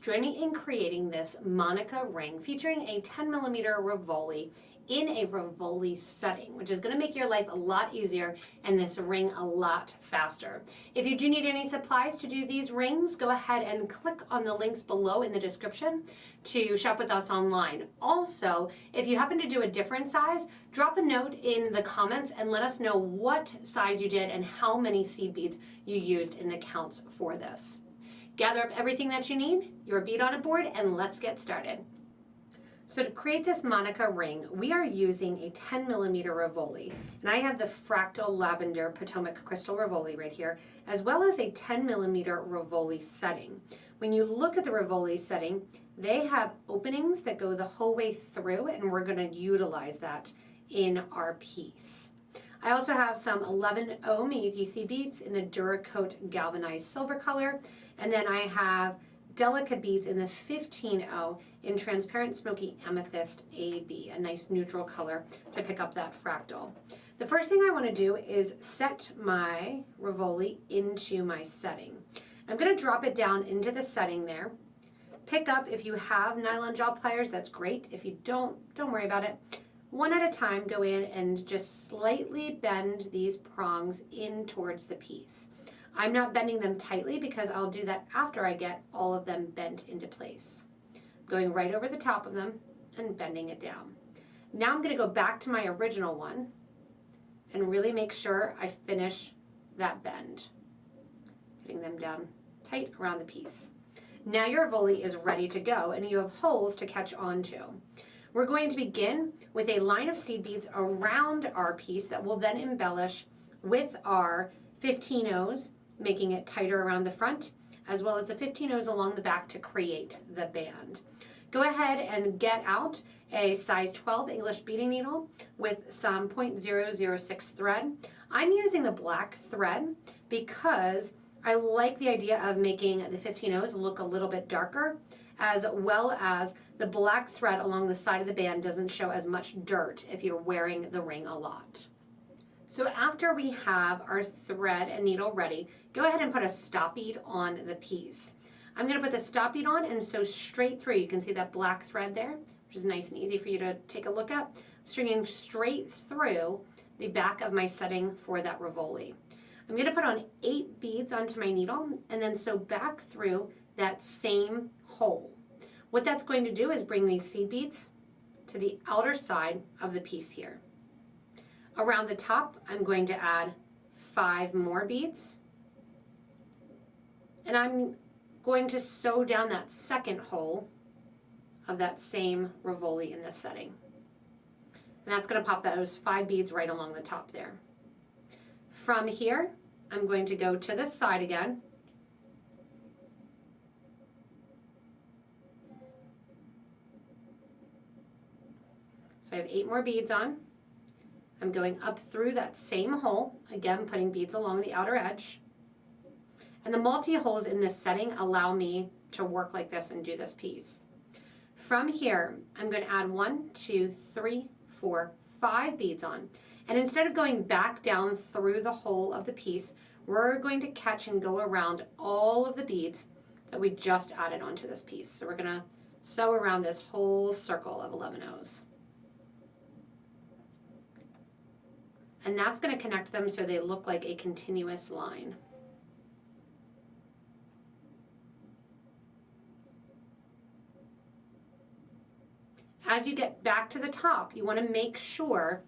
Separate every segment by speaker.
Speaker 1: join me in creating this Monica ring featuring a 10mm Rivoli in a Rivoli setting, which is going to make your life a lot easier and this ring a lot faster. If you do need any supplies to do these rings, go ahead and click on the links below in the description to shop with us online. Also, if you happen to do a different size, drop a note in the comments and let us know what size you did and how many seed beads you used in the counts for this. Gather up everything that you need, your bead on a board, and let's get started. So to create this Monica ring, we are using a 10mm Rivoli, and I have the Fractal Lavender Potomac Crystal Rivoli right here, as well as a 10mm Rivoli setting. When you look at the Rivoli setting, they have openings that go the whole way through, and we're going to utilize that in our piece. I also have some 11O Miyuki seed beads in the Duracoat Galvanized silver color, and then I have Delica beads in the 15O in transparent Smokey Amethyst AB, a nice neutral color to pick up that fractal. The first thing I want to do is set my Rivoli into my setting. I'm going to drop it down into the setting there. Pick up, if you have nylon gel pliers, that's great. If you don't worry about it. One at a time, go in and just slightly bend these prongs in towards the piece. I'm not bending them tightly because I'll do that after I get all of them bent into place. Going right over the top of them and bending it down. Now I'm going to go back to my original one and really make sure I finish that bend. Getting them down tight around the piece. Now your Rivoli is ready to go and you have holes to catch onto. We're going to begin with a line of seed beads around our piece that will then embellish with our 15Os, making it tighter around the front, as well as the 15Os along the back to create the band. Go ahead and get out a size 12 English beading needle with some 0.006 thread. I'm using the black thread because I like the idea of making the 15Os look a little bit darker, as well as the black thread along the side of the band doesn't show as much dirt if you're wearing the ring a lot. So after we have our thread and needle ready, go ahead and put a stop bead on the piece. I'm going to put the stop bead on and sew straight through. You can see that black thread there, which is nice and easy for you to take a look at. Stringing straight through the back of my setting for that Rivoli. I'm going to put on 8 beads onto my needle and then sew back through that same hole. What that's going to do is bring these seed beads to the outer side of the piece here. Around the top, I'm going to add 5 more beads. And I'm going to sew down that second hole of that same Rivoli in this setting. And that's going to pop those 5 beads right along the top there. From here, I'm going to go to this side again. So I have 8 more beads on. I'm going up through that same hole, again putting beads along the outer edge. And the multi-holes in this setting allow me to work like this and do this piece. From here, I'm going to add 1, 2, 3, 4, 5 beads on. And instead of going back down through the hole of the piece, we're going to catch and go around all of the beads that we just added onto this piece. So we're going to sew around this whole circle of 11Os. And that's going to connect them so they look like a continuous line. As you get back to the top, you want to make sure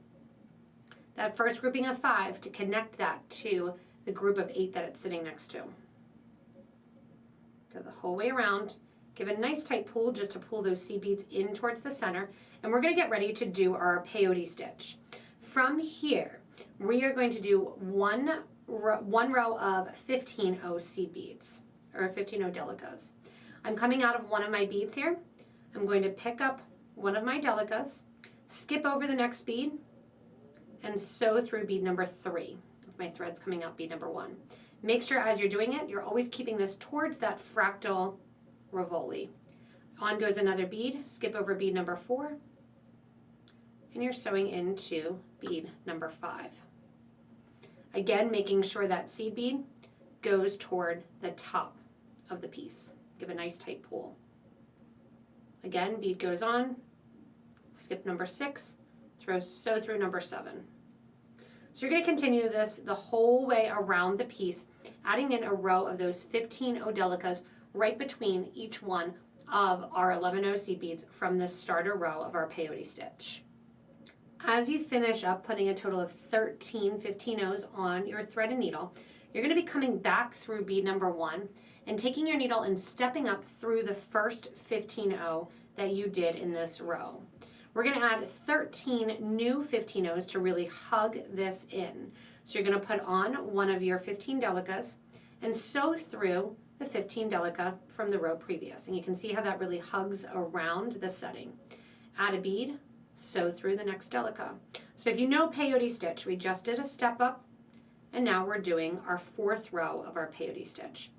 Speaker 1: that first grouping of 5 to connect that to the group of 8 that it's sitting next to. Go the whole way around. Give a nice tight pull just to pull those seed beads in towards the center. And we're going to get ready to do our peyote stitch. From here, we are going to do one row of 15O seed beads, or 15O Delicas. I'm coming out of one of my beads here. I'm going to pick up one of my Delicas, skip over the next bead, and sew through bead number 3. My thread's coming out bead number 1. Make sure as you're doing it, you're always keeping this towards that fractal Rivoli. On goes another bead, skip over bead number 4, and you're sewing into bead number 5. Again, making sure that seed bead goes toward the top of the piece. Give a nice tight pull. Again, bead goes on, skip number 6, sew through number 7. So you're going to continue this the whole way around the piece, adding in a row of those 15 Delicas right between each one of our 11 seed beads from the starter row of our peyote stitch. As you finish up putting a total of 13 15 on your thread and needle, you're going to be coming back through bead number 1 and taking your needle and stepping up through the first 15 that you did in this row. We're going to add 13 new 15 to really hug this in. So you're going to put on one of your 15 Delicas and sew through the 15 Delica from the row previous. And you can see how that really hugs around the setting. Add a bead, sew through the next Delica. So if you know peyote stitch, we just did a step up and now we're doing our 4th row of our peyote stitch.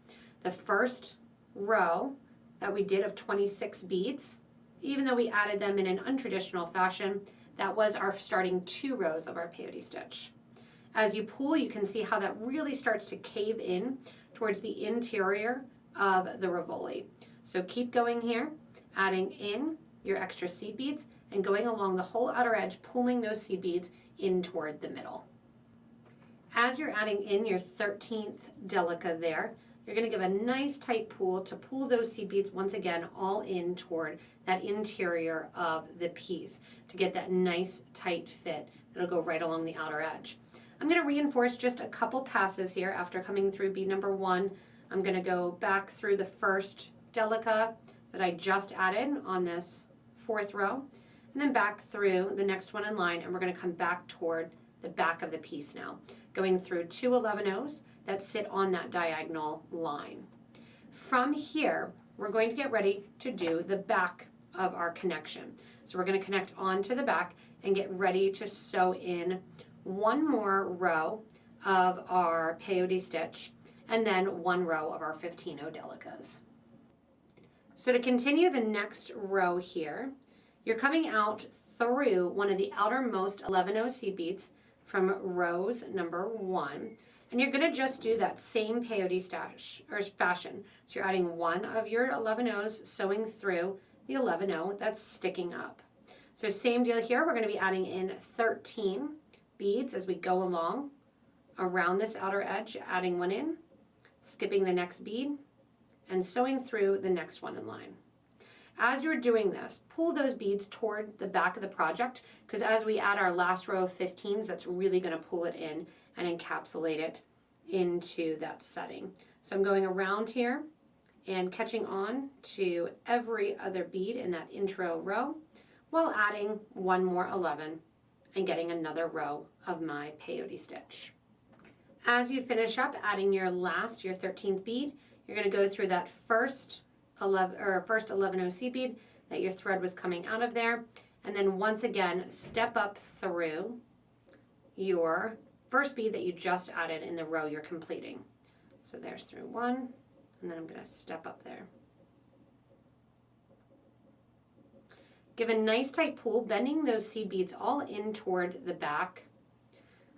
Speaker 1: The first row that we did of 26 beads, even though we added them in an untraditional fashion, that was our starting 2 rows of our peyote stitch. As you pull, you can see how that really starts to cave in towards the interior of the Rivoli. So keep going here, adding in your extra seed beads and going along the whole outer edge, pulling those seed beads in toward the middle. As you're adding in your 13th Delica there, you're going to give a nice tight pull to pull those seed beads once again all in toward that interior of the piece to get that nice tight fit that'll go right along the outer edge. I'm going to reinforce just a couple passes here after coming through bead number 1. I'm going to go back through the first Delica that I just added on this 4th row and then back through the next one in line, and we're going to come back toward the back of the piece now, going through 2 11 that sit on that diagonal line. From here, we're going to get ready to do the back of our connection. So we're going to connect onto the back and get ready to sew in one more row of our peyote stitch and then 1 row of our 15 Delicas. So to continue the next row here, you're coming out through one of the outermost 11 seed beads from rows number 1. And you're going to just do that same peyote stash or fashion. So you're adding 1 of your 11 sewing through the 11 that's sticking up. So same deal here. We're going to be adding in 13 beads as we go along around this outer edge, adding 1 in, skipping the next bead, and sewing through the next one in line. As you're doing this, pull those beads toward the back of the project, because as we add our last row of 15s, that's really going to pull it in and encapsulate it into that setting. So I'm going around here and catching on to every other bead in that intro row while adding 1 more 11 and getting another row of my peyote stitch. As you finish up adding your 13th bead, you're going to go through that first 11 seed bead that your thread was coming out of there, and then once again step up through your first bead that you just added in the row you're completing. So there's through 1, and then I'm going to step up there. Give a nice tight pull, bending those seed beads all in toward the back.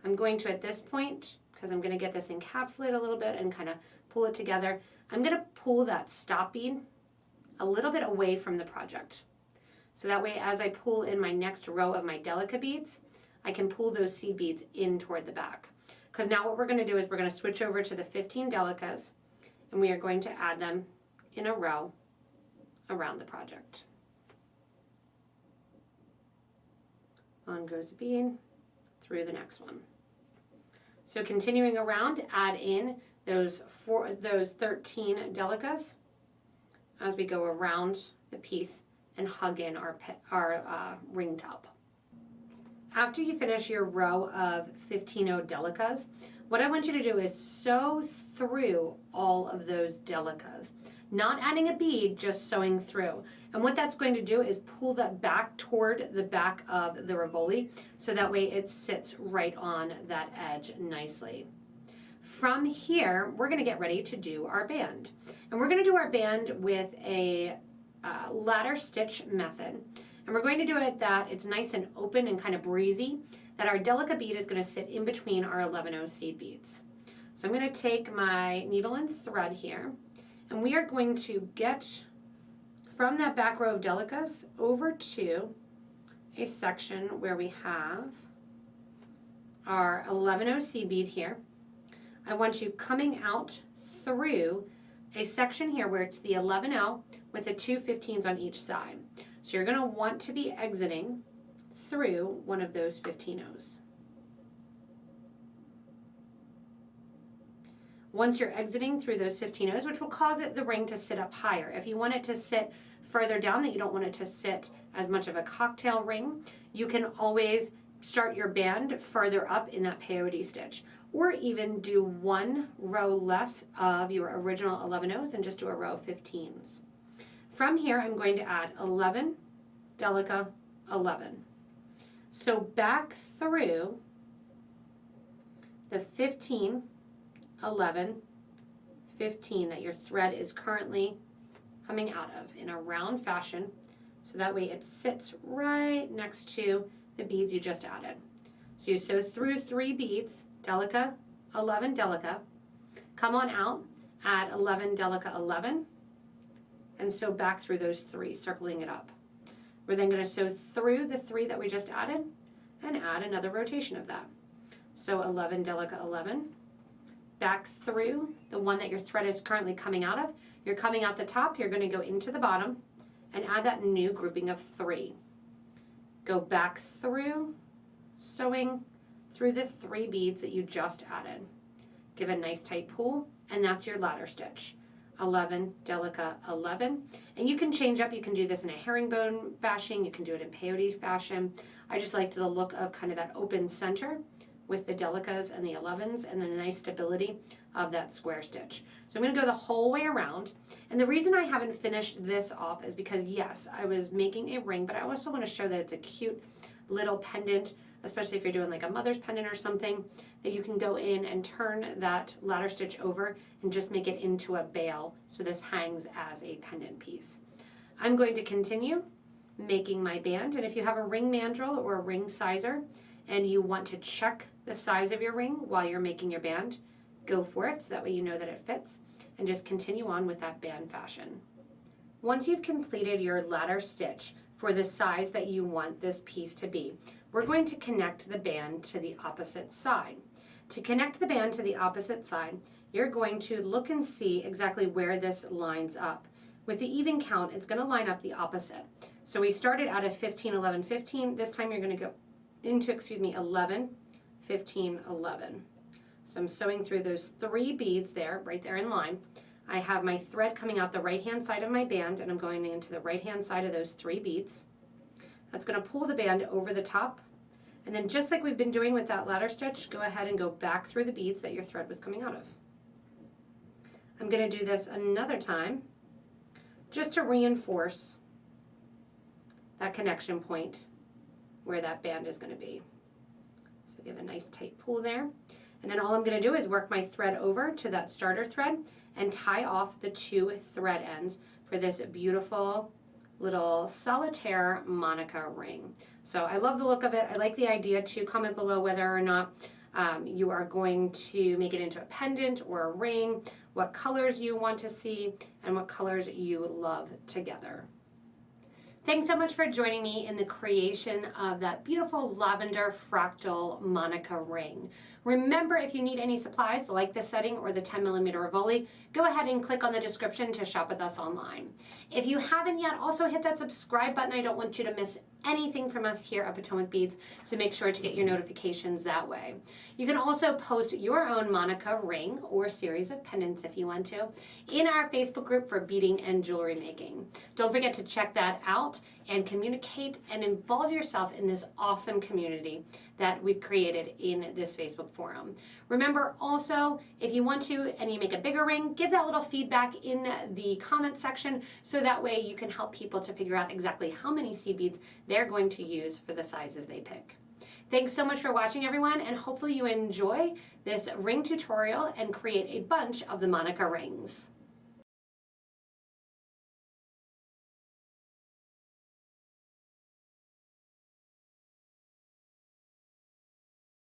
Speaker 1: I'm going to, at this point, because I'm going to get this encapsulated a little bit and kind of pull it together, I'm going to pull that stop bead a little bit away from the project. So that way, as I pull in my next row of my Delica beads, I can pull those seed beads in toward the back. Because now what we're going to do is we're going to switch over to the 15 Delicas, and we are going to add them in a row around the project. On goes a bead, through the next one. So continuing around, add in those 13 Delicas as we go around the piece and hug in our ring top. After you finish your row of 15 Delicas, what I want you to do is sew through all of those Delicas, not adding a bead, just sewing through. And what that's going to do is pull that back toward the back of the Rivoli, so that way it sits right on that edge nicely. From here, we're going to get ready to do our band. And we're going to do our band with a ladder stitch method. And we're going to do it that it's nice and open and kind of breezy, that our Delica bead is going to sit in between our 11 seed beads. So I'm going to take my needle and thread here, and we are going to from that back row of Delicas over to a section where we have our 11-0 seed bead here. I want you coming out through a section here where it's the 11-0 with the 2 15s on each side. So you're going to want to be exiting through one of those 15-0s. Once you're exiting through those 15-0s, which will cause the ring to sit up higher. If you want it to sit further down, that you don't want it to sit as much of a cocktail ring, you can always start your band further up in that peyote stitch, or even do one row less of your original 11-0s and just do a row of 15s. From here, I'm going to add 11, Delica, 11. So back through the 15, 11, 15 that your thread is currently coming out of in a round fashion, so that way it sits right next to the beads you just added. So you sew through 3 beads, Delica, 11, Delica, come on out, add 11, Delica, 11, and sew back through those 3, circling it up. We're then going to sew through the 3 that we just added and add another rotation of that. So 11, Delica, 11, back through the one that your thread is currently coming out of. You're coming out the top, you're going to go into the bottom and add that new grouping of 3. Go back through, sewing through the 3 beads that you just added. Give a nice tight pull, and that's your ladder stitch. 11, Delica, 11. And you can change up, you can do this in a herringbone fashion, you can do it in peyote fashion. I just liked the look of kind of that open center with the Delicas and the 11s and then a nice stability of that square stitch. So I'm going to go the whole way around. And the reason I haven't finished this off is because, yes, I was making a ring, but I also want to show that it's a cute little pendant, especially if you're doing like a mother's pendant or something, that you can go in and turn that ladder stitch over and just make it into a bail so this hangs as a pendant piece. I'm going to continue making my band, and if you have a ring mandrel or a ring sizer and you want to check the size of your ring while you're making your band, go for it, so that way you know that it fits, and just continue on with that band fashion. Once you've completed your ladder stitch for the size that you want this piece to be, we're going to connect the band to the opposite side. To connect the band to the opposite side, you're going to look and see exactly where this lines up. With the even count, it's going to line up the opposite. So we started out of 15, 11, 15. This time you're going to go into, 11, 15, 11. So I'm sewing through those 3 beads there, right there in line. I have my thread coming out the right-hand side of my band, and I'm going into the right-hand side of those 3 beads. That's going to pull the band over the top. And then just like we've been doing with that ladder stitch, go ahead and go back through the beads that your thread was coming out of. I'm going to do this another time just to reinforce that connection point where that band is going to be. So give a nice tight pull there. And then all I'm going to do is work my thread over to that starter thread and tie off the 2 thread ends for this beautiful little solitaire Monica ring. So I love the look of it. I like the idea too. Comment below whether or not you are going to make it into a pendant or a ring, what colors you want to see, and what colors you love together. Thanks so much for joining me in the creation of that beautiful lavender fractal Monica ring. Remember, if you need any supplies like the setting or the 10mm Rivoli, go ahead and click on the description to shop with us online. If you haven't yet, also hit that subscribe button. I don't want you to miss anything from us here at Potomac Beads, so make sure to get your notifications that way. You can also post your own Monica ring or series of pendants if you want to in our Facebook group for beading and jewelry making. Don't forget to check that out and communicate and involve yourself in this awesome community that we've created in this Facebook forum. Remember also, if you want to and you make a bigger ring, give that little feedback in the comment section so that way you can help people to figure out exactly how many seed beads they're going to use for the sizes they pick. Thanks so much for watching, everyone, and hopefully you enjoy this ring tutorial and create a bunch of the Monica rings.